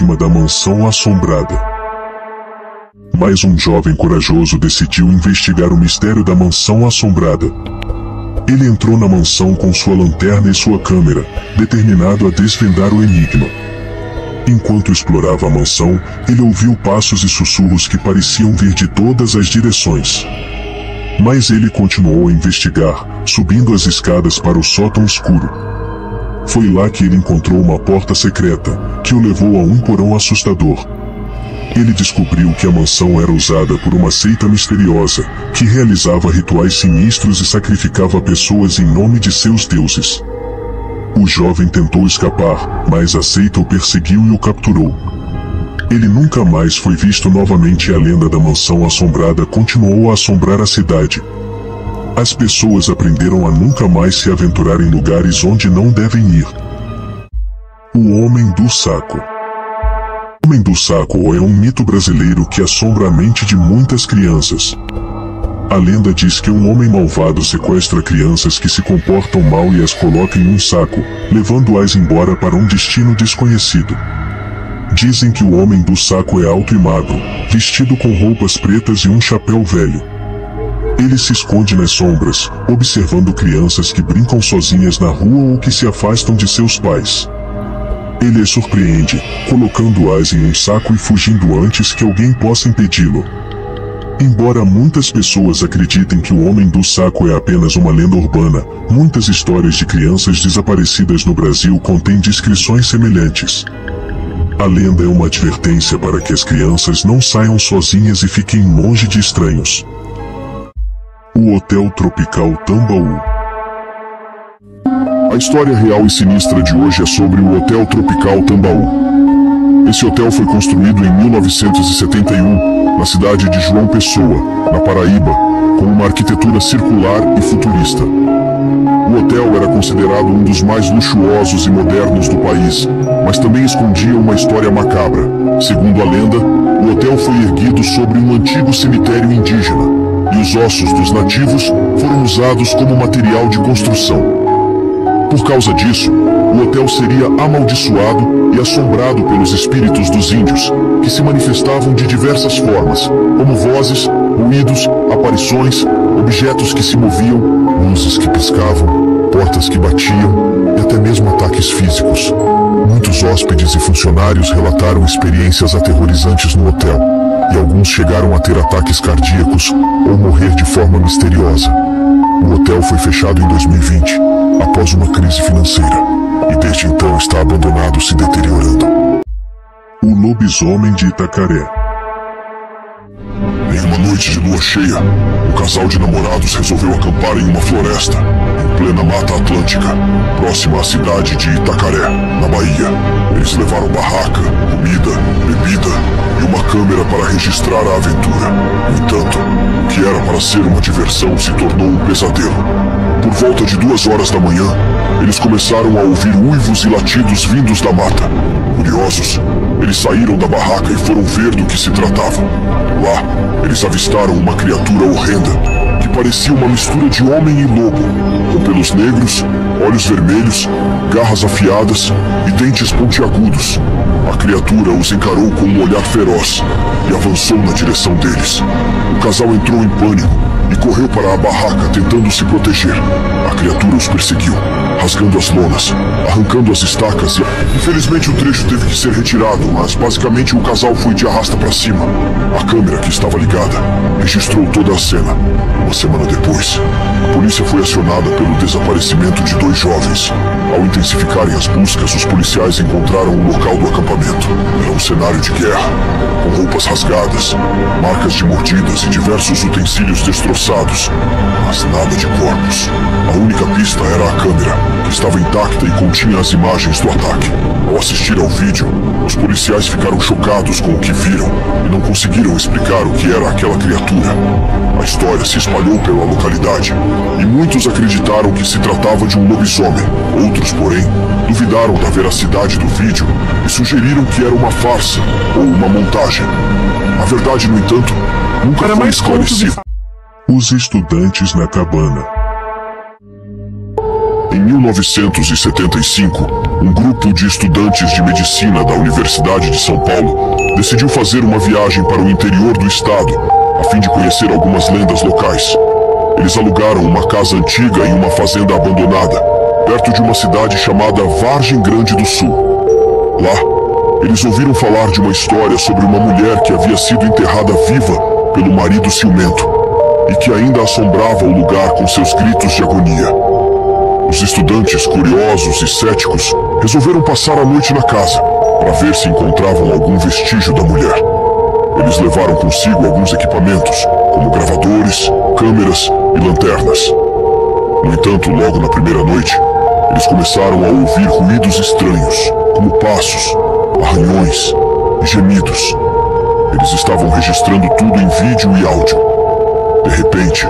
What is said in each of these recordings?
enigma da mansão assombrada. Mas um jovem corajoso decidiu investigar o mistério da mansão assombrada. Ele entrou na mansão com sua lanterna e sua câmera, determinado a desvendar o enigma. Enquanto explorava a mansão, ele ouviu passos e sussurros que pareciam vir de todas as direções. Mas ele continuou a investigar, subindo as escadas para o sótão escuro. Foi lá que ele encontrou uma porta secreta, que o levou a um porão assustador. Ele descobriu que a mansão era usada por uma seita misteriosa, que realizava rituais sinistros e sacrificava pessoas em nome de seus deuses. O jovem tentou escapar, mas a seita o perseguiu e o capturou. Ele nunca mais foi visto novamente e a lenda da mansão assombrada continuou a assombrar a cidade. As pessoas aprenderam a nunca mais se aventurar em lugares onde não devem ir. O Homem do Saco. O Homem do Saco é um mito brasileiro que assombra a mente de muitas crianças. A lenda diz que um homem malvado sequestra crianças que se comportam mal e as coloca em um saco, levando-as embora para um destino desconhecido. Dizem que o Homem do Saco é alto e magro, vestido com roupas pretas e um chapéu velho. Ele se esconde nas sombras, observando crianças que brincam sozinhas na rua ou que se afastam de seus pais. Ele as surpreende, colocando-as em um saco e fugindo antes que alguém possa impedi-lo. Embora muitas pessoas acreditem que o Homem do Saco é apenas uma lenda urbana, muitas histórias de crianças desaparecidas no Brasil contêm descrições semelhantes. A lenda é uma advertência para que as crianças não saiam sozinhas e fiquem longe de estranhos. O Hotel Tropical Tambaú. A história real e sinistra de hoje é sobre o Hotel Tropical Tambaú. Esse hotel foi construído em 1971, na cidade de João Pessoa, na Paraíba, com uma arquitetura circular e futurista. O hotel era considerado um dos mais luxuosos e modernos do país, mas também escondia uma história macabra. Segundo a lenda, o hotel foi erguido sobre um antigo cemitério indígena, e os ossos dos nativos foram usados como material de construção. Por causa disso, o hotel seria amaldiçoado e assombrado pelos espíritos dos índios, que se manifestavam de diversas formas, como vozes, ruídos, aparições, objetos que se moviam, luzes que piscavam, portas que batiam e até mesmo ataques físicos. Muitos hóspedes e funcionários relataram experiências aterrorizantes no hotel, e alguns chegaram a ter ataques cardíacos ou morrer de forma misteriosa. O hotel foi fechado em 2020, após uma crise financeira, e desde então está abandonado, se deteriorando. O Lobisomem de Itacaré. Em uma noite de lua cheia, um casal de namorados resolveu acampar em uma floresta, em plena Mata Atlântica, próxima à cidade de Itacaré, na Bahia. Eles levaram barraca, comida, bebida e uma câmera para registrar a aventura. No entanto, o que era para ser uma diversão se tornou um pesadelo. Por volta de 2 horas da manhã, eles começaram a ouvir uivos e latidos vindos da mata. Curiosos, eles saíram da barraca e foram ver do que se tratava. Lá, eles avistaram uma criatura horrenda, que parecia uma mistura de homem e lobo, com pelos negros, olhos vermelhos, garras afiadas e dentes pontiagudos. A criatura os encarou com um olhar feroz e avançou na direção deles. O casal entrou em pânico e correu para a barraca tentando se proteger. A criatura os perseguiu, rasgando as lonas, arrancando as estacas e... Infelizmente o trecho teve que ser retirado, mas basicamente o casal foi de arrasta para cima. A câmera que estava ligada registrou toda a cena. Uma semana depois, a polícia foi acionada pelo desaparecimento de 2 jovens. Ao intensificarem as buscas, os policiais encontraram o local do acampamento. Era um cenário de guerra, com roupas rasgadas, marcas de mordidas e diversos utensílios destroçados, mas nada de corpos. A única pista era a câmera, que estava intacta e continha as imagens do ataque. Ao assistir ao vídeo, os policiais ficaram chocados com o que viram e não conseguiram explicar o que era aquela criatura. A história se espalhou pela localidade e muitos acreditaram que se tratava de um lobisomem. Outros, porém, duvidaram da veracidade do vídeo e sugeriram que era uma farsa ou uma montagem. A verdade, no entanto, nunca foi esclarecida. Os estudantes na cabana. Em 1975, um grupo de estudantes de medicina da Universidade de São Paulo decidiu fazer uma viagem para o interior do estado, a fim de conhecer algumas lendas locais. Eles alugaram uma casa antiga em uma fazenda abandonada, perto de uma cidade chamada Vargem Grande do Sul. Lá, eles ouviram falar de uma história sobre uma mulher que havia sido enterrada viva pelo marido ciumento e que ainda assombrava o lugar com seus gritos de agonia. Os estudantes, curiosos e céticos, resolveram passar a noite na casa para ver se encontravam algum vestígio da mulher. Eles levaram consigo alguns equipamentos, como gravadores, câmeras e lanternas. No entanto, logo na primeira noite, eles começaram a ouvir ruídos estranhos, como passos, arranhões e gemidos. Eles estavam registrando tudo em vídeo e áudio. De repente,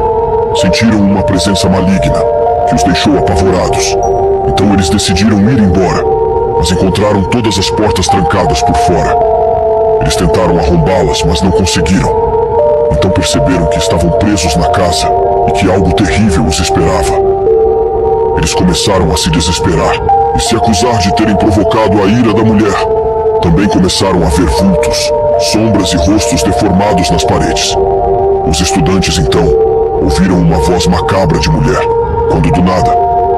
sentiram uma presença maligna que os deixou apavorados. Então eles decidiram ir embora, mas encontraram todas as portas trancadas por fora. Eles tentaram arrombá-las, mas não conseguiram. Então perceberam que estavam presos na casa e que algo terrível os esperava. Eles começaram a se desesperar e se acusar de terem provocado a ira da mulher. Também começaram a ver vultos, sombras e rostos deformados nas paredes. Os estudantes, então, ouviram uma voz macabra de mulher, quando do nada,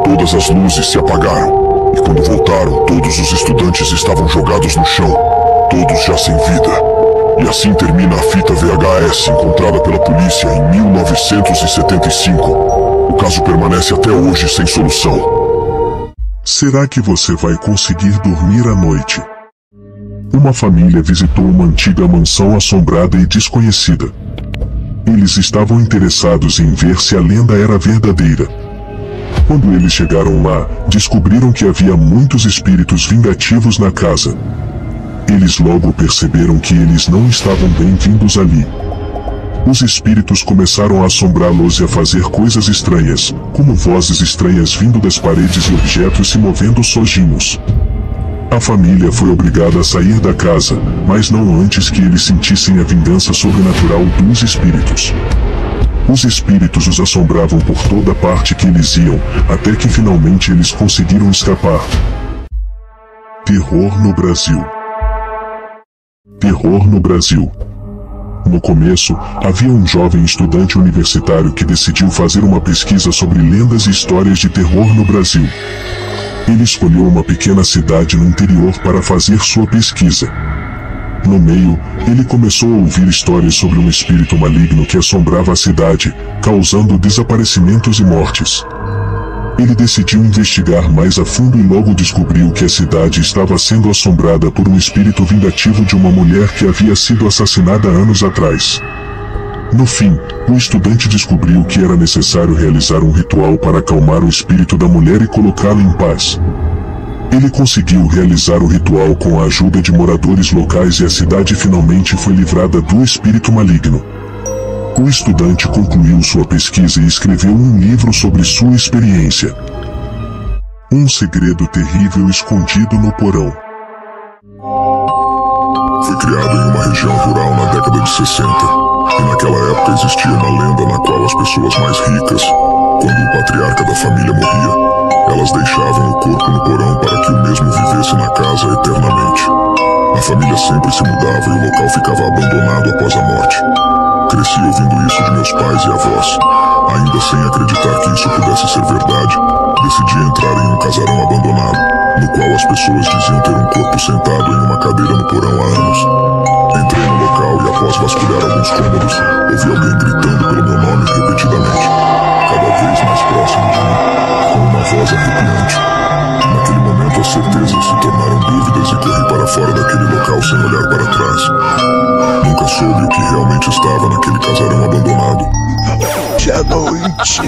todas as luzes se apagaram, e quando voltaram, todos os estudantes estavam jogados no chão, todos já sem vida. E assim termina a fita VHS encontrada pela polícia em 1975. O caso permanece até hoje sem solução. Será que você vai conseguir dormir à noite? Uma família visitou uma antiga mansão assombrada e desconhecida. Eles estavam interessados em ver se a lenda era verdadeira. Quando eles chegaram lá, descobriram que havia muitos espíritos vingativos na casa. Eles logo perceberam que eles não estavam bem-vindos ali. Os espíritos começaram a assombrá-los e a fazer coisas estranhas, como vozes estranhas vindo das paredes e objetos se movendo sozinhos. A família foi obrigada a sair da casa, mas não antes que eles sentissem a vingança sobrenatural dos espíritos. Os espíritos os assombravam por toda parte que eles iam, até que finalmente eles conseguiram escapar. Terror no Brasil. Terror no Brasil. No começo, havia um jovem estudante universitário que decidiu fazer uma pesquisa sobre lendas e histórias de terror no Brasil. Ele escolheu uma pequena cidade no interior para fazer sua pesquisa. No meio, ele começou a ouvir histórias sobre um espírito maligno que assombrava a cidade, causando desaparecimentos e mortes. Ele decidiu investigar mais a fundo e logo descobriu que a cidade estava sendo assombrada por um espírito vingativo de uma mulher que havia sido assassinada anos atrás. No fim, o estudante descobriu que era necessário realizar um ritual para acalmar o espírito da mulher e colocá-lo em paz. Ele conseguiu realizar o ritual com a ajuda de moradores locais e a cidade finalmente foi livrada do espírito maligno. O estudante concluiu sua pesquisa e escreveu um livro sobre sua experiência. Um segredo terrível escondido no porão. Foi criado em uma região rural na década de 60, e naquela época existia uma lenda na qual as pessoas mais ricas, quando o patriarca da família morria, elas deixavam o corpo no porão para que o mesmo vivesse na casa eternamente. A família sempre se mudava e o local ficava abandonado após a morte. Cresci ouvindo isso de meus pais e avós. Ainda sem acreditar que isso pudesse ser verdade, decidi entrar em um casarão abandonado, no qual as pessoas diziam ter um corpo sentado em uma cadeira no porão há anos. Entrei no local e após vasculhar alguns cômodos, ouvi alguém gritando pelo meu nome repetidamente, cada vez mais próximo de mim, com uma voz arrepiante. Naquele momento as certezas se tornaram dúvidas e corri para fora daquele local sem olhar para trás. Nunca soube o que realmente estava naquele casarão abandonado. Hoje à noite.